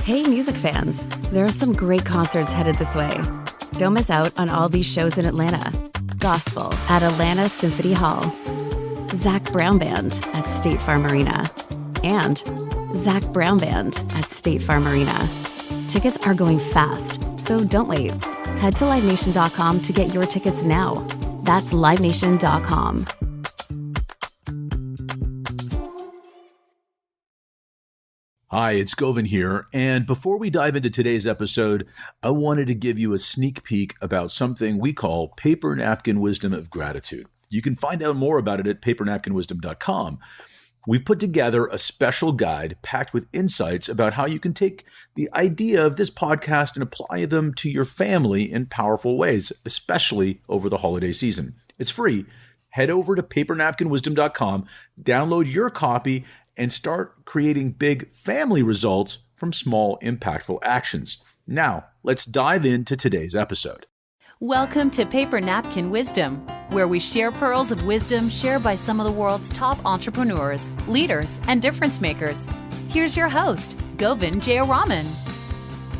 Hey, music fans, there are some great concerts headed this way. Don't miss out on all these shows in Atlanta. Gospel at Atlanta Symphony Hall. Zach Brown Band at State Farm Arena. And Zach Brown Band at State Farm Arena. Tickets are going fast, so don't wait. Head to LiveNation.com to get your tickets now. That's LiveNation.com. Hi, it's Govindh here, and before we dive into today's episode, I wanted to give you a sneak peek about something we call Paper Napkin Wisdom of Gratitude. You can find out more about it at papernapkinwisdom.com. We've put together a special guide packed with insights about how you can take the idea of this podcast and apply them to your family in powerful ways, especially over the holiday season. It's free. Head over to papernapkinwisdom.com, download your copy, and start creating big family results from small, impactful actions. Now, let's dive into today's episode. Welcome to Paper Napkin Wisdom, where we share pearls of wisdom shared by some of the world's top entrepreneurs, leaders, and difference makers. Here's your host, Govindh Jayaraman.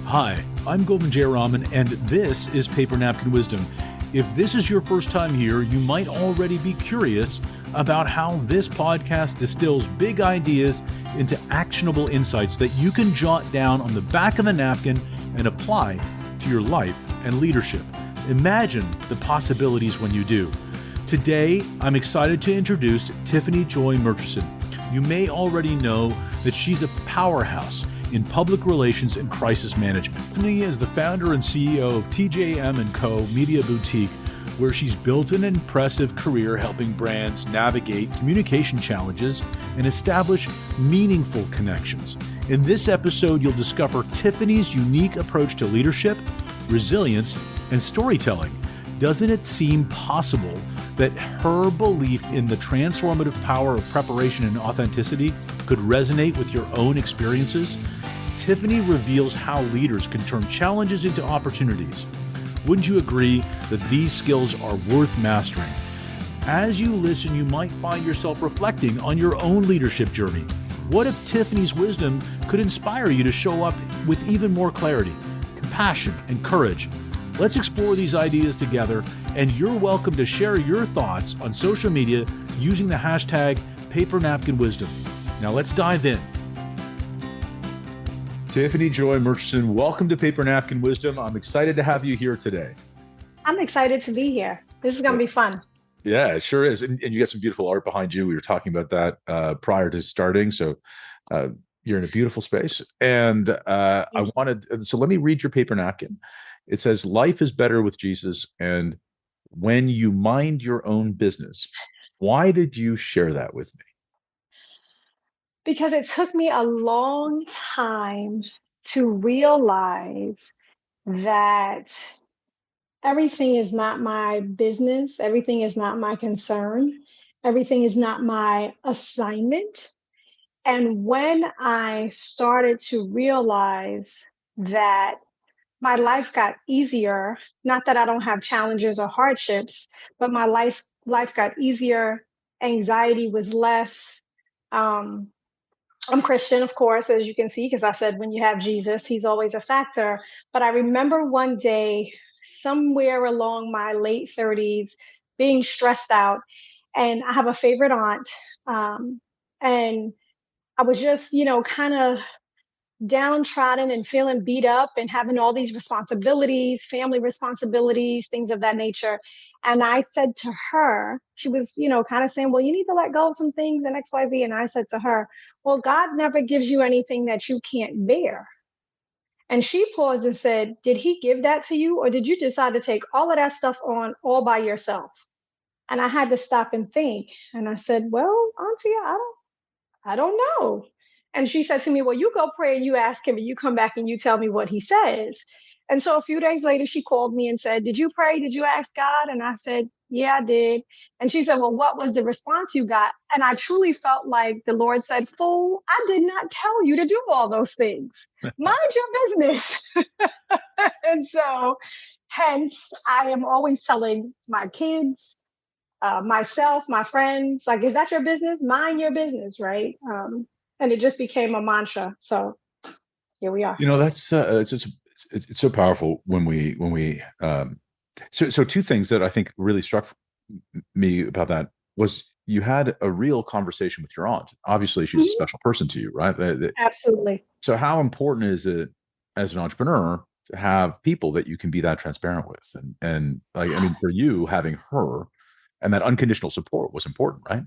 Hi, I'm Govindh Jayaraman, and this is Paper Napkin Wisdom. If this is your first time here, you might already be curious about how this podcast distills big ideas into actionable insights that you can jot down on the back of a napkin and apply to your life and leadership. Imagine the possibilities when you do. Today, I'm excited to introduce Tiffany Joy Murchison. You may already know that she's a powerhouse in public relations and crisis management. Tiffany is the founder and CEO of TJM Co Media Boutique, where she's built an impressive career helping brands navigate communication challenges and establish meaningful connections. In this episode, you'll discover Tiffany's unique approach to leadership, resilience, and storytelling. Doesn't it seem possible that her belief in the transformative power of preparation and authenticity could resonate with your own experiences? Tiffany reveals how leaders can turn challenges into opportunities. Wouldn't you agree that these skills are worth mastering? As you listen, you might find yourself reflecting on your own leadership journey. What if Tiffany's wisdom could inspire you to show up with even more clarity, compassion, and courage? Let's explore these ideas together, and you're welcome to share your thoughts on social media using the hashtag #PaperNapkinWisdom. Now let's dive in. Tiffany Joy Murchison, welcome to Paper Napkin Wisdom. I'm excited to have you here today. I'm excited to be here. This is going to be fun. Yeah, it sure is. And you got some beautiful art behind you. We were talking about that prior to starting. So you're in a beautiful space. And so let me read your paper napkin. It says, life is better with Jesus. And when you mind your own business, why did you share that with me? Because it took me a long time to realize that everything is not my business. Everything is not my concern. Everything is not my assignment. And when I started to realize that my life got easier, not that I don't have challenges or hardships, but my life got easier. Anxiety was less. I'm Christian, of course, as you can see, because I said when you have Jesus, he's always a factor. But I remember one day, somewhere along my late 30s, being stressed out. And I have a favorite aunt. And I was just, kind of downtrodden and feeling beat up and having all these responsibilities, family responsibilities, things of that nature. And I said to her, she was, kind of saying, well, you need to let go of some things and XYZ. And I said to her, well, God never gives you anything that you can't bear. And she paused and said, did he give that to you? Or did you decide to take all of that stuff on all by yourself? And I had to stop and think. And I said, well, Auntie, I don't know. And she said to me, well, you go pray and you ask him and you come back and you tell me what he says. And so a few days later, she called me and said, did you pray? Did you ask God? And I said, yeah, I did. And she said, well, what was the response you got? And I truly felt like the Lord said, fool, I did not tell you to do all those things. Mind your business. And so hence, I am always telling my kids, myself, my friends, like, is that your business? Mind your business, right? And it just became a mantra. So here we are. That's it's so powerful when we so two things that I think really struck me about that was you had a real conversation with your aunt. Obviously, she's a Mhm. special person to you, right? Absolutely. So how important is it as an entrepreneur to have people that you can be that transparent with? And like, I mean, for you, having her and that unconditional support was important, right?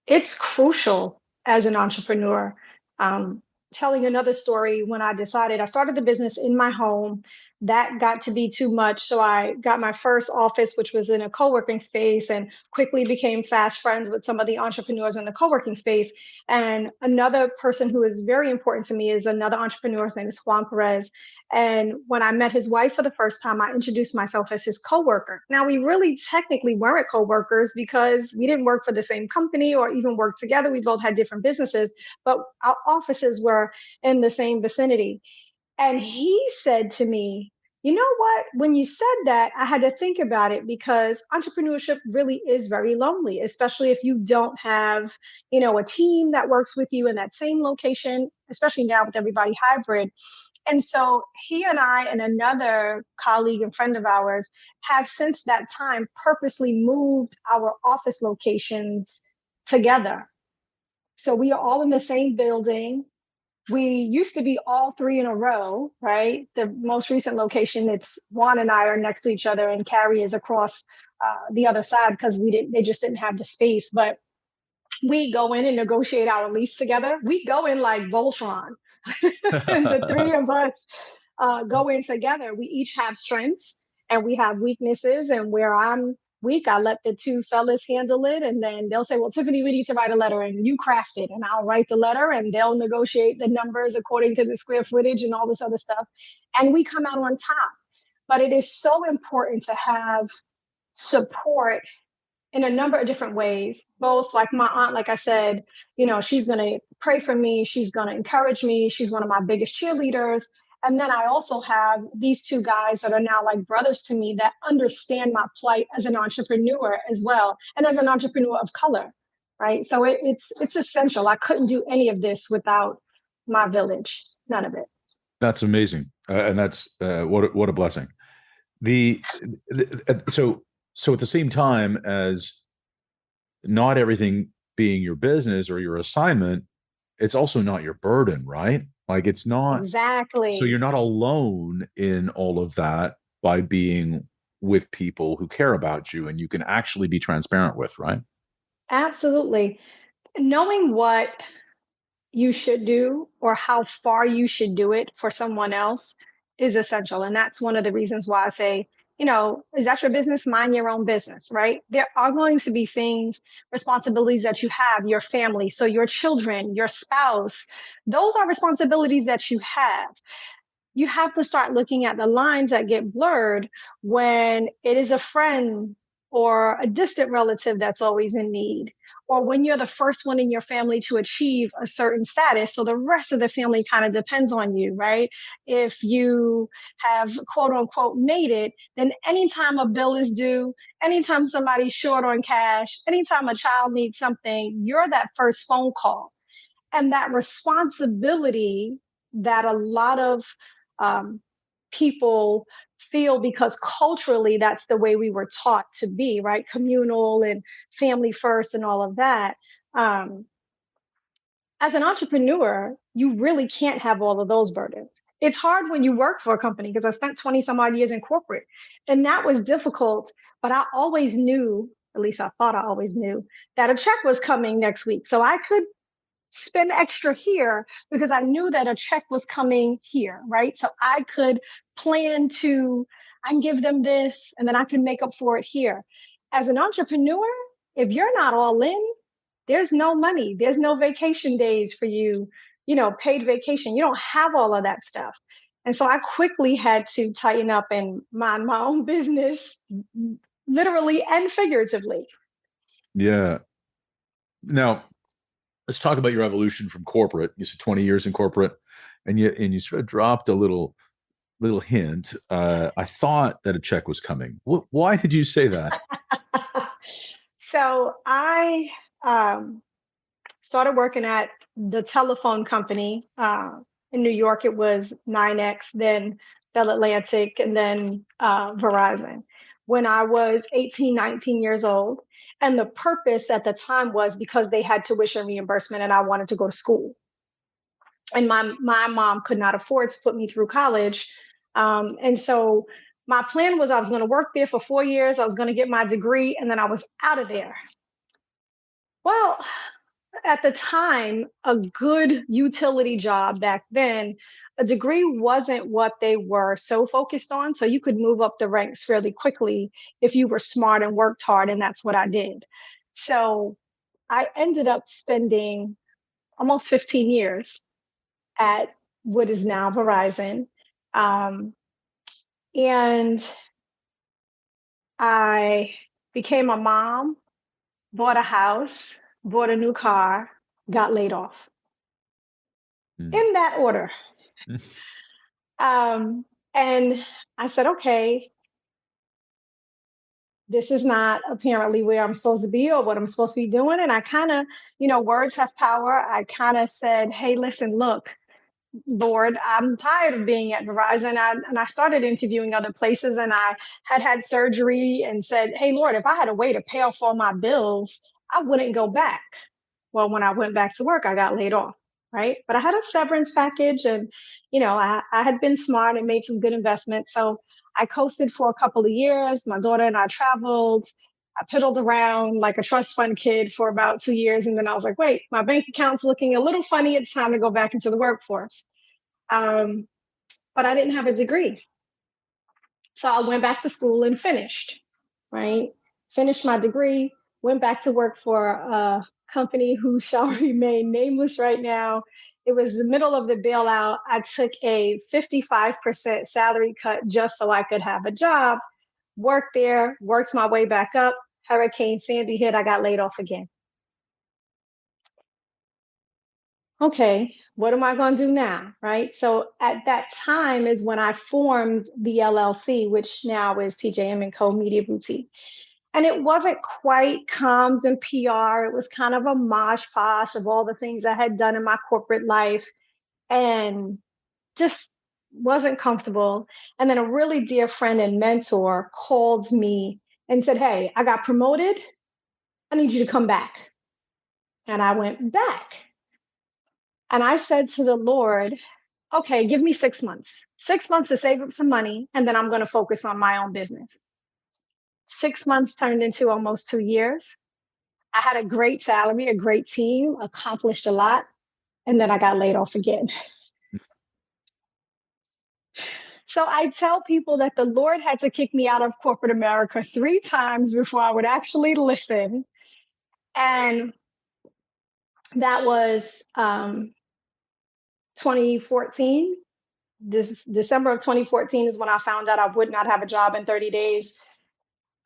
It's crucial as an entrepreneur. Um, Telling another story, when I started the business in my home, that got to be too much. So I got my first office, which was in a co working space, and quickly became fast friends with some of the entrepreneurs in the co working space. And another person who is very important to me is another entrepreneur. His name is Juan Perez. And when I met his wife for the first time, I introduced myself as his coworker. Now, we really technically weren't coworkers because we didn't work for the same company or even work together. We both had different businesses, but our offices were in the same vicinity. And he said to me, you know what? When you said that, I had to think about it because entrepreneurship really is very lonely, especially if you don't have, a team that works with you in that same location, especially now with everybody hybrid. And so he and I and another colleague and friend of ours have since that time purposely moved our office locations together. So we are all in the same building. We used to be all three in a row, right? The most recent location, it's Juan and I are next to each other, and Carrie is across the other side because they just didn't have the space. But we go in and negotiate our lease together. We go in like Voltron, and the three of us go in together. We each have strengths and we have weaknesses. And where I'm weak, I let the two fellas handle it. And then they'll say, well, Tiffany, we need to write a letter and you craft it. And I'll write the letter and they'll negotiate the numbers according to the square footage and all this other stuff. And we come out on top. But it is so important to have support in a number of different ways. Both, like my aunt, like I said, she's going to pray for me, she's going to encourage me, she's one of my biggest cheerleaders. And then I also have these two guys that are now like brothers to me that understand my plight as an entrepreneur as well, and as an entrepreneur of color, right? So it's essential. I couldn't do any of this without my village. None of it. That's amazing, and that's what a blessing. So at the same time as not everything being your business or your assignment, it's also not your burden, right? Like it's not. So Exactly. you're not alone in all of that by being with people who care about you and you can actually be transparent with, right? Absolutely. Knowing what you should do or how far you should do it for someone else is essential. And that's one of the reasons why I say, is that your business? Mind your own business, right? There are going to be things, responsibilities that you have, your family, so your children, your spouse, those are responsibilities that you have. You have to start looking at the lines that get blurred when it is a friend or a distant relative that's always in need, or when you're the first one in your family to achieve a certain status. So the rest of the family kind of depends on you, right? If you have quote unquote made it, then anytime a bill is due, anytime somebody's short on cash, anytime a child needs something, you're that first phone call. And that responsibility that a lot of um, people feel, because culturally that's the way we were taught to be, right? Communal and family first and all of that. Um, as an entrepreneur, you really can't have all of those burdens. It's hard when you work for a company because I spent 20 some odd years in corporate, and that was difficult. But I always knew, at least I thought I always knew, that a check was coming next week. So I could spend extra here because I knew that a check was coming here, right? So I could plan to, I can give them this and then I can make up for it here. As an entrepreneur, if you're not all in, there's no money, there's no vacation days for you, paid vacation. You don't have all of that stuff. And so I quickly had to tighten up and mind my own business, literally and figuratively. Yeah. Now, let's talk about your evolution from corporate. You said 20 years in corporate, and you sort of dropped a little hint. I thought that a check was coming. Why did you say that? So I um, started working at the telephone company In New York, it was 9X, then Bell Atlantic, and then Verizon. When I was 18, 19 years old, and the purpose at the time was because they had tuition reimbursement and I wanted to go to school. And my mom could not afford to put me through college. And so my plan was I was going to work there for 4 years, I was going to get my degree, and then I was out of there. Well, at the time, a good utility job back then, a degree wasn't what they were so focused on. So you could move up the ranks fairly quickly if you were smart and worked hard. And that's what I did. So I ended up spending almost 15 years at what is now Verizon. Um, and I became a mom, bought a house, bought a new car, got laid off in that order. And I said, okay, this is not apparently where I'm supposed to be or what I'm supposed to be doing. And I kind of, words have power. I kind of said, hey, listen, look, Lord, I'm tired of being at Verizon. And I started interviewing other places, and I had surgery and said, hey, Lord, if I had a way to pay off all my bills, I wouldn't go back. Well, when I went back to work, I got laid off, right? But I had a severance package, and, I had been smart and made some good investments. So I coasted for a couple of years. My daughter and I traveled. I piddled around like a trust fund kid for about 2 years. And then I was like, wait, my bank account's looking a little funny. It's time to go back into the workforce. But I didn't have a degree. So I went back to school and finished, right? Finished my degree, went back to work for a company who shall remain nameless right now. It was the middle of the bailout. I took a 55% salary cut just so I could have a job, worked there, worked my way back up. Hurricane Sandy hit, I got laid off again. Okay, what am I going to do now? Right. So at that time is when I formed the LLC, which now is TJM Co Media Boutique. And it wasn't quite comms and PR. It was kind of a mosh posh of all the things I had done in my corporate life, and just wasn't comfortable. And then a really dear friend and mentor called me and said, hey, I got promoted. I need you to come back. And I went back. And I said to the Lord, okay, give me 6 months, 6 months to save up some money, and then I'm going to focus on my own business. 6 months turned into almost 2 years. I had a great salary, a great team, accomplished a lot, and then I got laid off again. So I tell people that the Lord had to kick me out of corporate America 3 times before I would actually listen. And that was 2014. December of 2014 is when I found out I would not have a job in 30 days.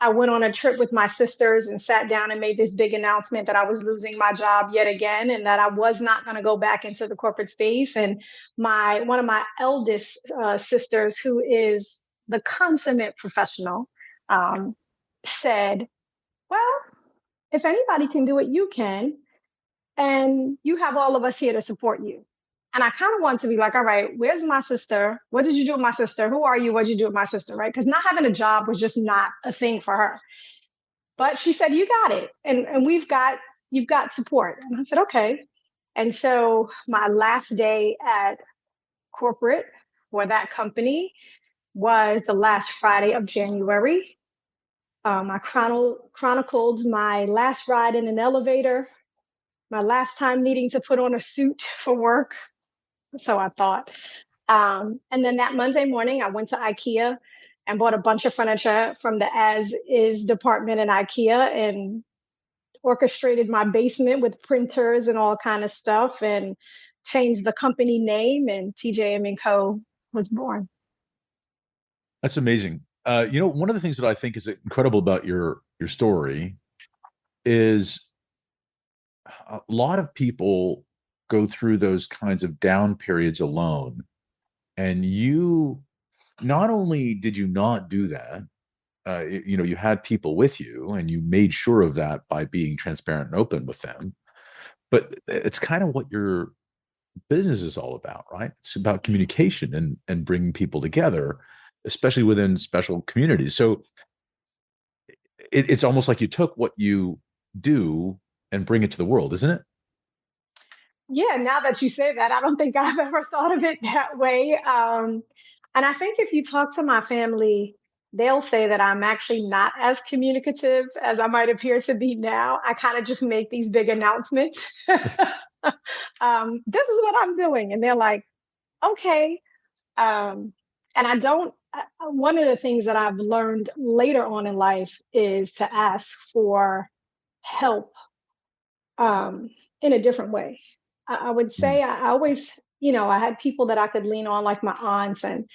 I went on a trip with my sisters and sat down and made this big announcement that I was losing my job yet again, and that I was not going to go back into the corporate space. And one of my eldest sisters, who is the consummate professional, said, well, if anybody can do it, you can. And you have all of us here to support you. And I kind of want to be like, all right, where's my sister? What did you do with my sister? Who are you? What did you do with my sister? Right? Because not having a job was just not a thing for her. But she said, you got it. And you've got support. And I said, okay. And so my last day at corporate for that company was the last Friday of January. I chronicled my last ride in an elevator, my last time needing to put on a suit for work. So I thought. And then that Monday morning, I went to IKEA and bought a bunch of furniture from the as is department in IKEA, and orchestrated my basement with printers and all kind of stuff, and changed the company name, and TJM Co was born. That's amazing. One of the things that I think is incredible about your story is a lot of people go through those kinds of down periods alone. And you, not only did you not do that, you had people with you and you made sure of that by being transparent and open with them. But it's kind of what you're business is all about, right? It's about communication and bringing people together, especially within special communities. So it's almost like you took what you do and bring it to the world, isn't it? Yeah, now that you say that, I don't think I've ever thought of it that way. And I think if you talk to my family, they'll say that I'm actually not as communicative as I might appear to be now. I kind of just make these big announcements. This is what I'm doing. And they're like, okay. And I don't, one of the things that I've learned later on in life is to ask for help um, in a different way. I would Mm. say I always, I had people that I could lean on, like my aunts and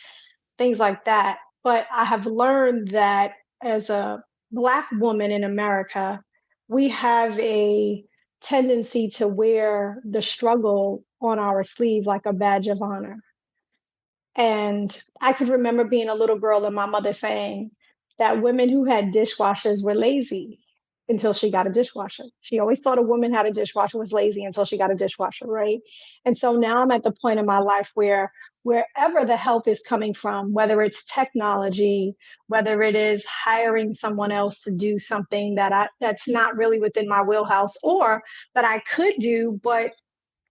things like that. But I have learned that as a Black woman in America, we have a tendency to wear the struggle on our sleeve like a badge of honor. And I could remember being a little girl and my mother saying that women who had dishwashers were lazy until she got a dishwasher. She always thought a woman had a dishwasher was lazy until she got a dishwasher, right? And so now I'm at the point in my life where wherever the help is coming from, whether it's technology, whether it is hiring someone else to do something that's not really within my wheelhouse or that I could do, but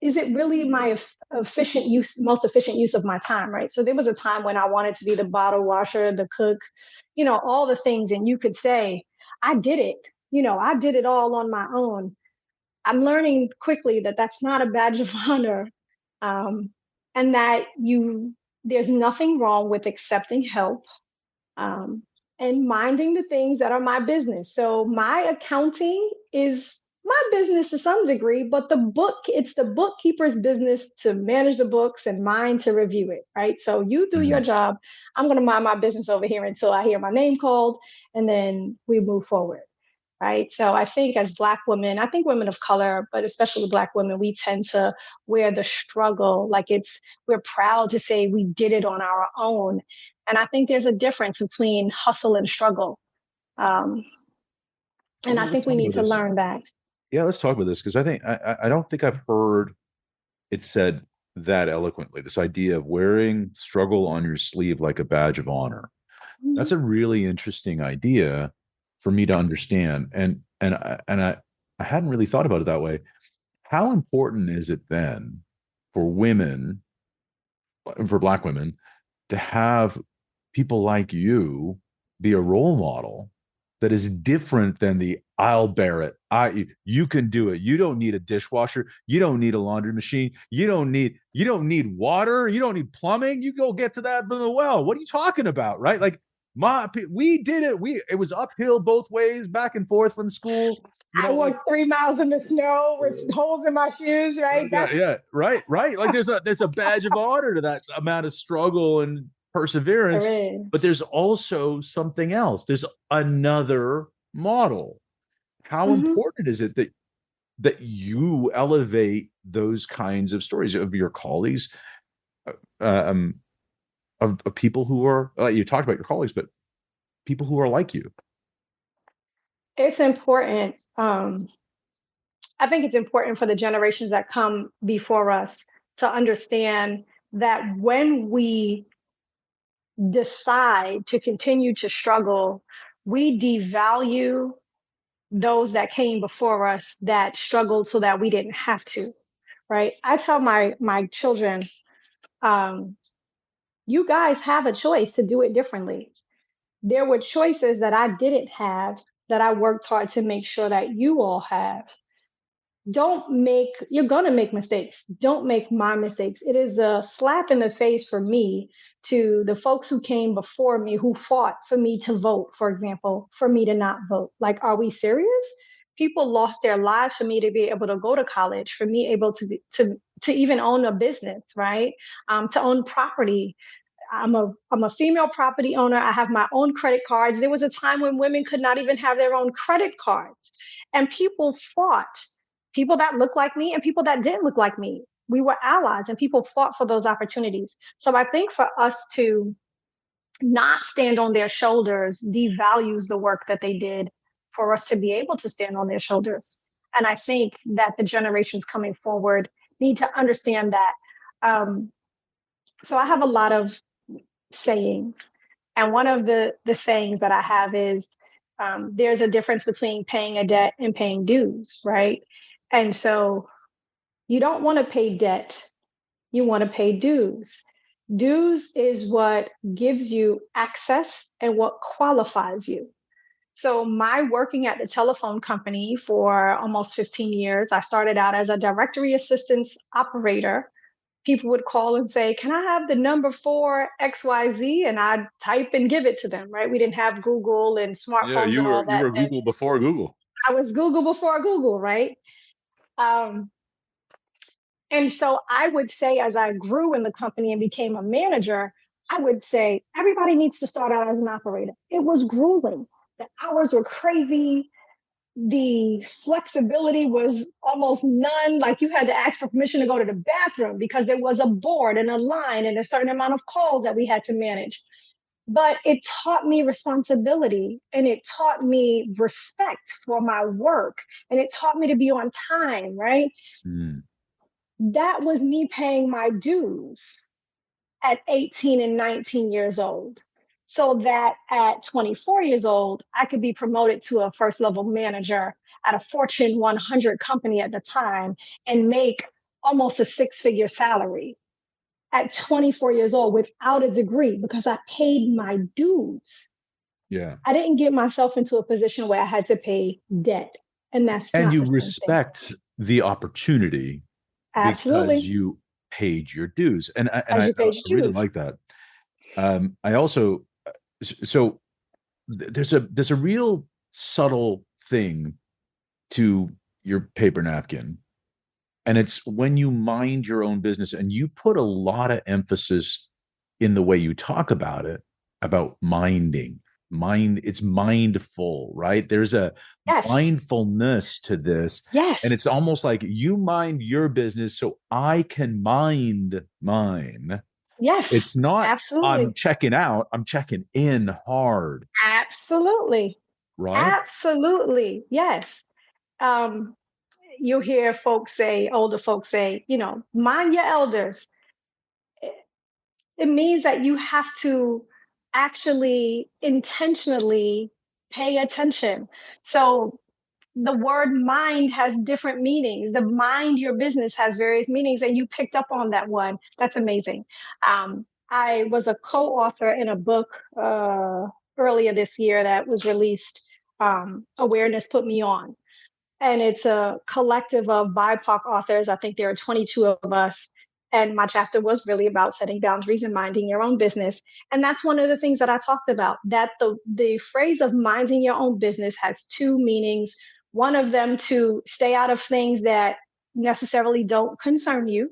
is it really my efficient use, most efficient use of my time, right? So there was a time when I wanted to be the bottle washer, the cook, all the things. And you could say, I did it, I did it all on my own. I'm learning quickly that that's not a badge of honor. Um, and that there's nothing wrong with accepting help um, and minding the things that are my business. So my accounting is my business to some degree, but it's the bookkeeper's business to manage the books and mine to review it, right? So you do your Mhm. job. I'm going to mind my business over here until I hear my name called, and then we move forward. Right. So I think as Black women, I think women of color, but especially Black women, we tend to wear the struggle like we're proud to say we did it on our own. And I think there's a difference between hustle and struggle. Um, and I Let's think we talk need about to this. learn that. Yeah, let's talk about this because I think I don't think I've heard it said that eloquently. This idea of wearing struggle on your sleeve like a badge of honor. That's Mhm. a really interesting idea for me to understand. And I hadn't really thought about it that way. How important is it then for women, for Black women, to have people like you be a role model that is different than the I'll bear it. You can do it. You don't need a dishwasher. You don't need a laundry machine. You don't need water. You don't need plumbing. You go get to that from the well. What are you talking about? Right? Like we did it. It was uphill both ways, back and forth from school. I Like walked 3 miles in the snow with holes in my shoes, right? yeah, yeah, right. Like there's a badge of honor to that amount of struggle and There perseverance, but is. there's also something else. There's another model. How Mhm. important is it that you elevate those kinds of stories of your colleagues, um, of people who are like you talked about your colleagues, but people who are like you? It's important. I think it's important for the generations that come before us to understand that when we decide to continue to struggle, we devalue those that came before us that struggled so that we didn't have to. Right? I tell my children, um, you guys have a choice to do it differently. There were choices that I didn't have that I worked hard to make sure that you all have. You're going to make mistakes. Don't make my mistakes. It is a slap in the face for me to the folks who came before me who fought for me to vote, for example, for me to not vote. Like, are we serious? People lost their lives for me to be able to go to college, for me able to even own a business, right? To own property. I'm a female property owner. I have my own credit cards. There was a time when women could not even have their own credit cards. And people fought, people that looked like me and people that didn't look like me. We were allies and people fought for those opportunities. So I think for us to not stand on their shoulders devalues the work that they did for us to be able to stand on their shoulders. And I think that the generations coming forward need to understand that. So I have a lot of sayings. And one of the sayings that I have is there's a difference between paying a debt and paying dues, right? And so you don't want to pay debt, you want to pay dues. Dues is what gives you access and what qualifies you. So, my working at the telephone company for almost 15 years, I started out as a directory assistance operator. People would call and say, "Can I have the number for XYZ?" And I'd type and give it to them, right? We didn't have Google and Yeah, smartphones you and all were that. And Google before Google. I was Google before Google, right? Um, and so I would say, as I grew in the company and became a manager, I would say, everybody needs to start out as an operator. It was grueling. The hours were crazy. The flexibility was almost none. Like you had to ask for permission to go to the bathroom because there was a board and a line and a certain amount of calls that we had to manage. But it taught me responsibility and it taught me respect for my work and it taught me to be on time, right? Mm. That was me paying my dues at 18 and 19 years old. So that at 24 years old, I could be promoted to a first level manager at a Fortune 100 company at the time and make almost a six-figure salary at 24 years old without a degree because I paid my dues. Yeah. I didn't get myself into a position where I had to pay debt. And that's And not you the same thing. respect the opportunity because Absolutely. you paid your dues. And As I you paid your really dues. like that. I also, so there's a real subtle thing to your paper napkin. And it's when you mind your own business and you put a lot of emphasis in the way you talk about it, about minding. It's mindful, right? There's a Yes. mindfulness to this. Yes. And it's almost like you mind your business so I can mind mine. Yes. It's not Absolutely. I'm checking out, I'm checking in hard, Absolutely. right? Absolutely. Yes. Um, you'll hear older folks say, mind your elders. It means that you have to actually intentionally pay attention. So the word mind has different meanings. The mind your business has various meanings, and you picked up on that one. That's amazing. I was a co-author in a book earlier this year that was released. Awareness Put Me On, and it's a collective of BIPOC authors. I think there are 22 of us. And my chapter was really about setting boundaries and minding your own business. And that's one of the things that I talked about, that the phrase of minding your own business has two meanings. One of them to stay out of things that necessarily don't concern you.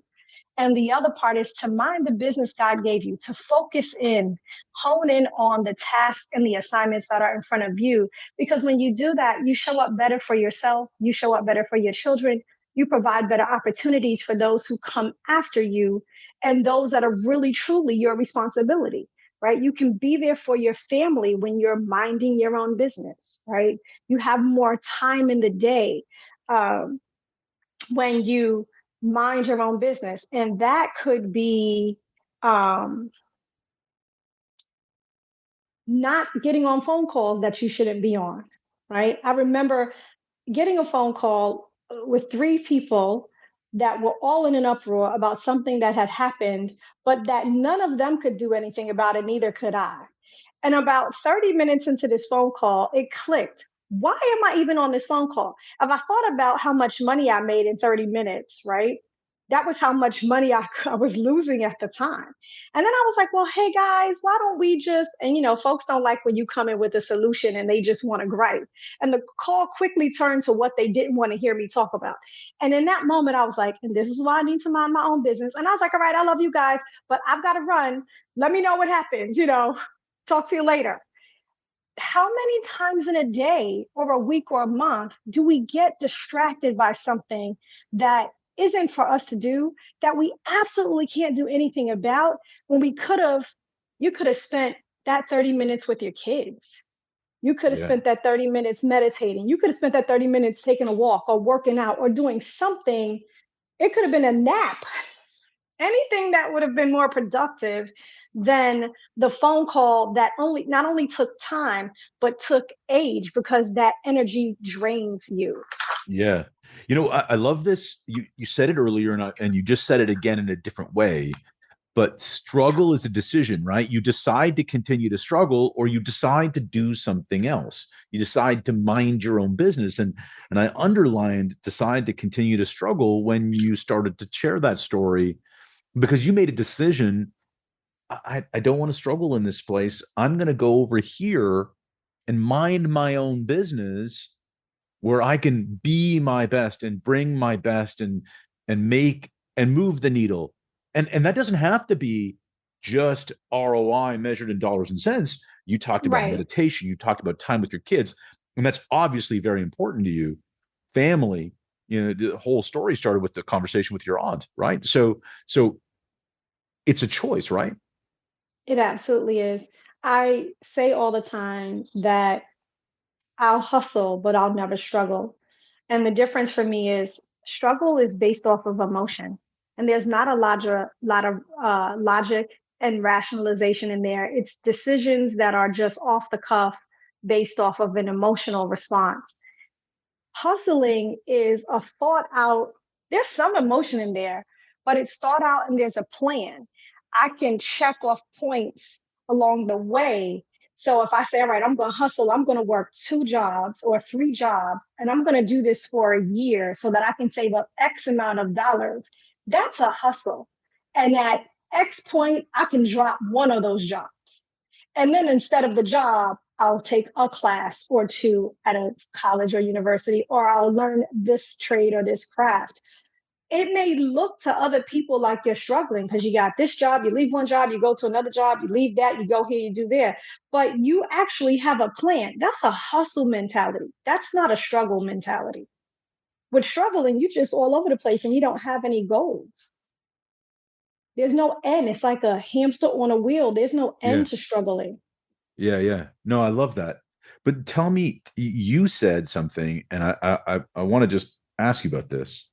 And the other part is to mind the business God gave you, to focus in, hone in on the tasks and the assignments that are in front of you. Because when you do that, you show up better for yourself, you show up better for your children, you provide better opportunities for those who come after you and those that are really, truly your responsibility, right? You can be there for your family when you're minding your own business, right? You have more time in the day. When you mind your own business. And that could be um, not getting on phone calls that you shouldn't be on, right? I remember getting a phone call with three people that were all in an uproar about something that had happened, but that none of them could do anything about it, neither could I. And about 30 minutes into this phone call, it clicked. Why am I even on this phone call? If I thought about how much money I made in 30 minutes, right? That was how much money I was losing at the time. And then I was like, well, hey guys, why don't we just, and folks don't like when you come in with a solution and they just want to gripe. And the call quickly turned to what they didn't want to hear me talk about. And in that moment, I was like, and this is why I need to mind my own business. And I was like, all right, I love you guys, but I've got to run. Let me know what happens, talk to you later. How many times in a day or a week or a month do we get distracted by something that isn't for us to do, that we absolutely can't do anything about, when you could have spent that 30 minutes with your kids. You could have Yeah. spent that 30 minutes meditating. You could have spent that 30 minutes taking a walk or working out or doing something It could have been a nap. Anything that would have been more productive than the phone call that only not only took time, but took age because that energy drains you. Yeah. I love this. You said it earlier, and you just said it again in a different way. But struggle is a decision, right? You decide to continue to struggle, or you decide to do something else. You decide to mind your own business. And I underlined decide to continue to struggle when you started to share that story, because you made a decision. I don't want to struggle in this place. I'm going to go over here and mind my own business where I can be my best and bring my best and make and move the needle. And that doesn't have to be just ROI measured in dollars and cents. You talked about Right. meditation, you talked about time with your kids, and that's obviously very important to you. Family, the whole story started with the conversation with your aunt, right? So it's a choice, right? It absolutely is. I say all the time that I'll hustle, but I'll never struggle. And the difference for me is struggle is based off of emotion. And there's not a lot of logic and rationalization in there. It's decisions that are just off the cuff based off of an emotional response. Hustling is a thought out, there's some emotion in there, but it's thought out and there's a plan. I can check off points along the way. So if I say, all right, I'm going to hustle, I'm going to work 2 jobs or 3 jobs, and I'm going to do this for a year so that I can save up X amount of dollars, that's a hustle. And at X point, I can drop one of those jobs. And then instead of the job, I'll take a class or two at a college or university, or I'll learn this trade or this craft. It may look to other people like you're struggling because you got this job, you leave one job, you go to another job, you leave that, you go here, you do there. But you actually have a plan. That's a hustle mentality. That's not a struggle mentality. With struggling, you're just all over the place and you don't have any goals. There's no end. It's like a hamster on a wheel. There's no Yeah. end to struggling. Yeah. No, I love that. But tell me, you said something, and I want to just ask you about this,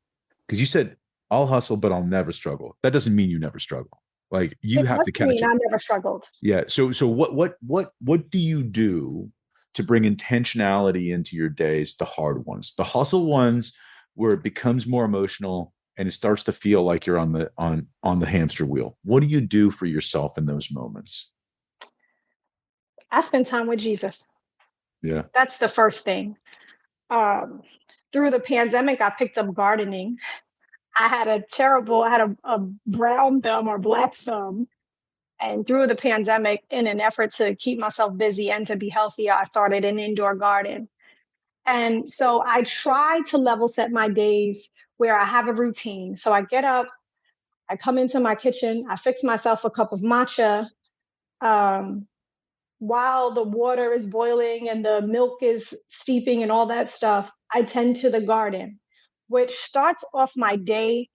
because you said I'll hustle, but I'll never struggle. That doesn't mean you never struggle. Like, you It have to doesn't catch mean it. I never struggled. Yeah. So what do you do to bring intentionality into your days, the hard ones, the hustle ones, where it becomes more emotional and it starts to feel like you're on the hamster wheel? What do you do for yourself in those moments? I spend time with Jesus. Yeah. That's the first thing. Um, Through the pandemic, I picked up gardening. I had a brown thumb or black thumb. And through the pandemic, in an effort to keep myself busy and to be healthier, I started an indoor garden. And so I try to level set my days where I have a routine. So I get up, I come into my kitchen, I fix myself a cup of matcha. Um, while the water is boiling and the milk is steeping and all that stuff, I tend to the garden, which starts off my day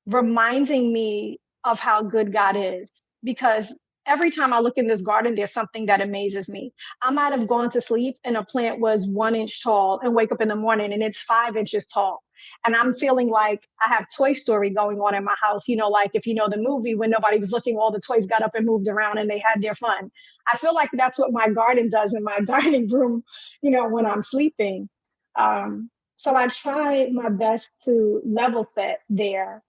reminding me of how good God is. Because every time I look in this garden, there's something that amazes me. I might have gone to sleep and a plant was 1 inch tall and wake up in the morning and it's 5 inches tall. And I'm feeling like I have Toy Story going on in my house. Like if you know the movie, when nobody was looking, all the toys got up and moved around and they had their fun. I feel like that's what my garden does in my dining room, when I'm sleeping. So I try my best to level set there,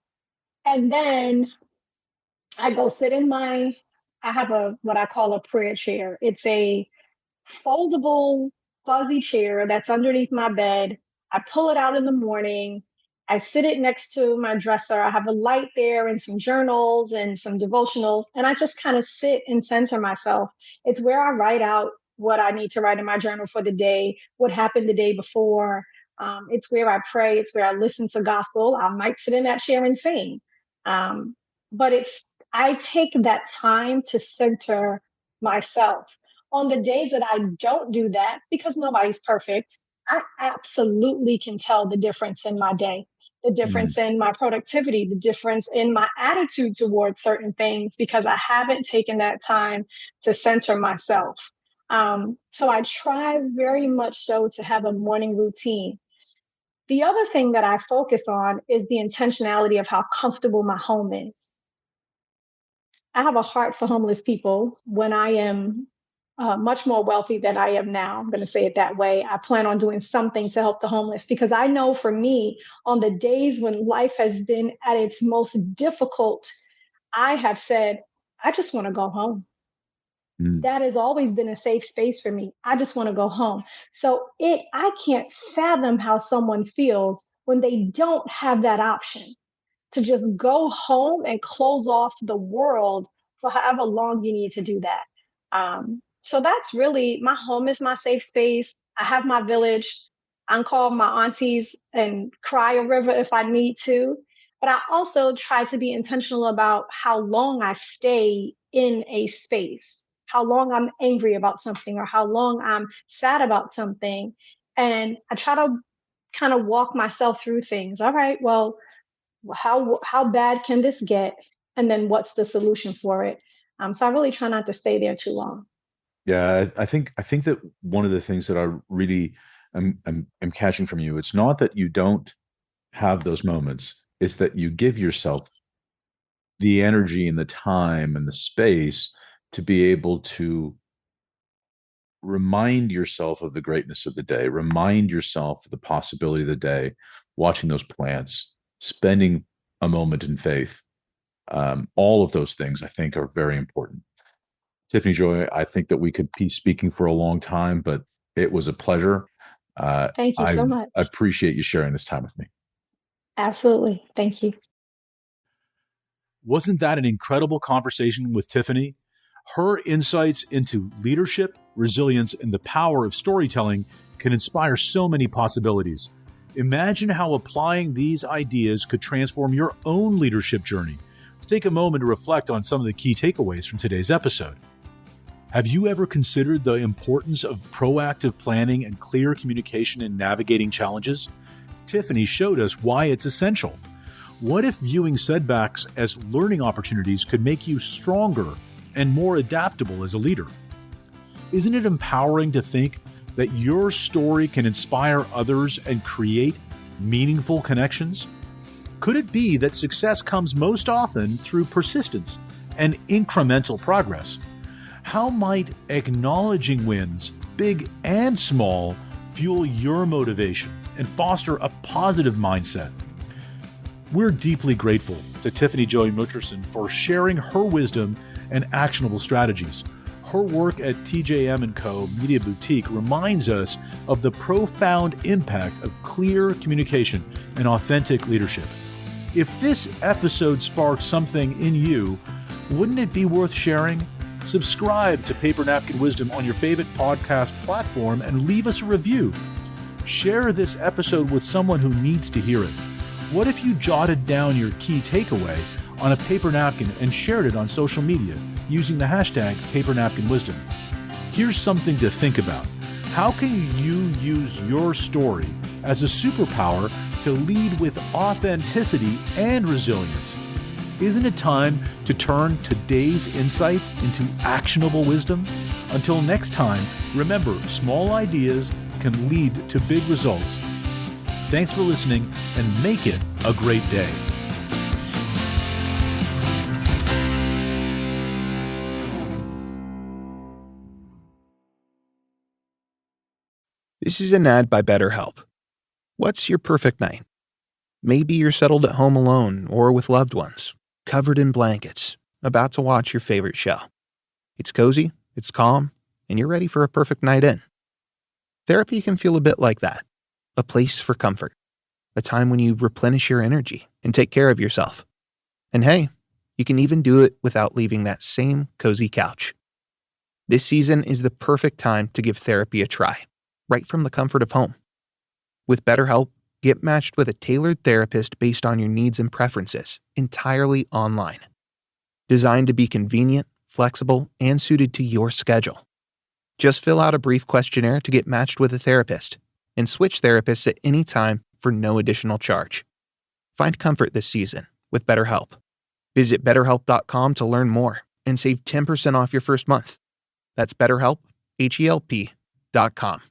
and then I go sit in I have what I call a prayer chair. It's a foldable, fuzzy chair that's underneath my bed. I pull it out in the morning. I sit it next to my dresser. I have a light there and some journals and some devotionals. And I just kind of sit and center myself. It's where I write out what I need to write in my journal for the day, what happened the day before. It's where I pray. It's where I listen to gospel. I might sit in that chair and sing. Um, but I take that time to center myself. On the days that I don't do that, because nobody's perfect, I absolutely can tell the difference in my day, the Mm. difference in my productivity, the difference in my attitude towards certain things, because I haven't taken that time to center myself. So I try very much so to have a morning routine. The other thing that I focus on is the intentionality of how comfortable my home is. I have a heart for homeless people. When I am much more wealthy than I am now, I'm going to say it that way, I plan on doing something to help the homeless, because I know for me, on the days when life has been at its most difficult, I have said, I just want to go home. Mm. That has always been a safe space for me. I just want to go home. So I can't fathom how someone feels when they don't have that option to just go home and close off the world for however long you need to do that. So that's really, my home is my safe space. I have my village. I can call my aunties and cry a river if I need to. But I also try to be intentional about how long I stay in a space, how long I'm angry about something, or how long I'm sad about something. And I try to kind of walk myself through things. All right, well, how bad can this get, and then what's the solution for it. So I really try not to stay there too long. Yeah, I think that one of the things that I really am catching from you, it's not that you don't have those moments, it's that you give yourself the energy and the time and the space to be able to remind yourself of the greatness of the day, remind yourself of the possibility of the day, watching those plants, spending a moment in faith. All of those things I think are very important. Tiffany Joy, I think that we could be speaking for a long time, but it was a pleasure. Thank you I so much. appreciate you sharing this time with me. Absolutely. Thank you. Wasn't that an incredible conversation with Tiffany? Her insights into leadership, resilience, and the power of storytelling can inspire so many possibilities. Imagine how applying these ideas could transform your own leadership journey. Let's take a moment to reflect on some of the key takeaways from today's episode. Have you ever considered the importance of proactive planning and clear communication in navigating challenges? Tiffany showed us why it's essential. What if viewing setbacks as learning opportunities could make you stronger and more adaptable as a leader? Isn't it empowering to think that your story can inspire others and create meaningful connections? Could it be that success comes most often through persistence and incremental progress? How might acknowledging wins, big and small, fuel your motivation and foster a positive mindset? We're deeply grateful to Tiffany Joy Murchison for sharing her wisdom and actionable strategies. Her work at TJM Co Media Boutique reminds us of the profound impact of clear communication and authentic leadership. If this episode sparked something in you, wouldn't it be worth sharing? Subscribe to Paper Napkin Wisdom on your favorite podcast platform and leave us a review. Share this episode with someone who needs to hear it. What if you jotted down your key takeaway on a paper napkin and shared it on social media using the hashtag #PaperNapkinWisdom? Here's something to think about. How can you use your story as a superpower to lead with authenticity and resilience? Isn't it time to turn today's insights into actionable wisdom? Until next time, remember, small ideas can lead to big results. Thanks for listening, and make it a great day. This is an ad by BetterHelp. What's your perfect night? Maybe you're settled at home alone or with loved ones, covered in blankets, about to watch your favorite show. It's cozy, it's calm, and you're ready for a perfect night in. Therapy can feel a bit like that, a place for comfort, a time when you replenish your energy and take care of yourself. And hey, you can even do it without leaving that same cozy couch. This season is the perfect time to give therapy a try, right from the comfort of home. With BetterHelp, get matched with a tailored therapist based on your needs and preferences, entirely online. Designed to be convenient, flexible, and suited to your schedule. Just fill out a brief questionnaire to get matched with a therapist, and switch therapists at any time for no additional charge. Find comfort this season with BetterHelp. Visit BetterHelp.com to learn more and save 10% off your first month. That's BetterHelp, H-E-L-P.com.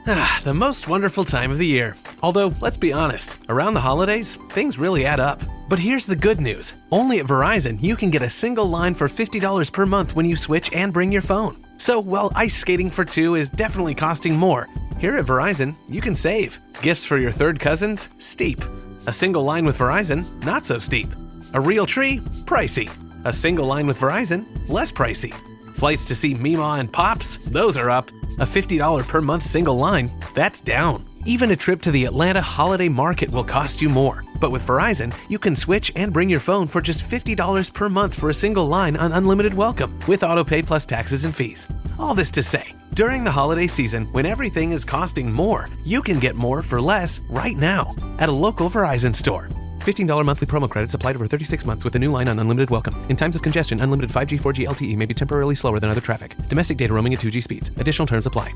The most wonderful time of the year. Although, let's be honest, around the holidays, things really add up. But here's the good news. Only at Verizon, you can get a single line for $50 per month when you switch and bring your phone. So while ice skating for two is definitely costing more, here at Verizon, you can save. Gifts for your third cousins? Steep. A single line with Verizon? Not so steep. A real tree? Pricey. A single line with Verizon? Less pricey. Flights to see Mima and Pops? Those are up. A $50 per month single line? That's down. Even a trip to the Atlanta Holiday Market will cost you more. But with Verizon, you can switch and bring your phone for just $50 per month for a single line on unlimited welcome, with autopay plus taxes and fees. All this to say, during the holiday season, when everything is costing more, you can get more for less right now at a local Verizon store. $15 monthly promo credits applied over 36 months with a new line on unlimited welcome. In times of congestion, unlimited 5G, 4G LTE may be temporarily slower than other traffic. Domestic data roaming at 2G speeds. Additional terms apply.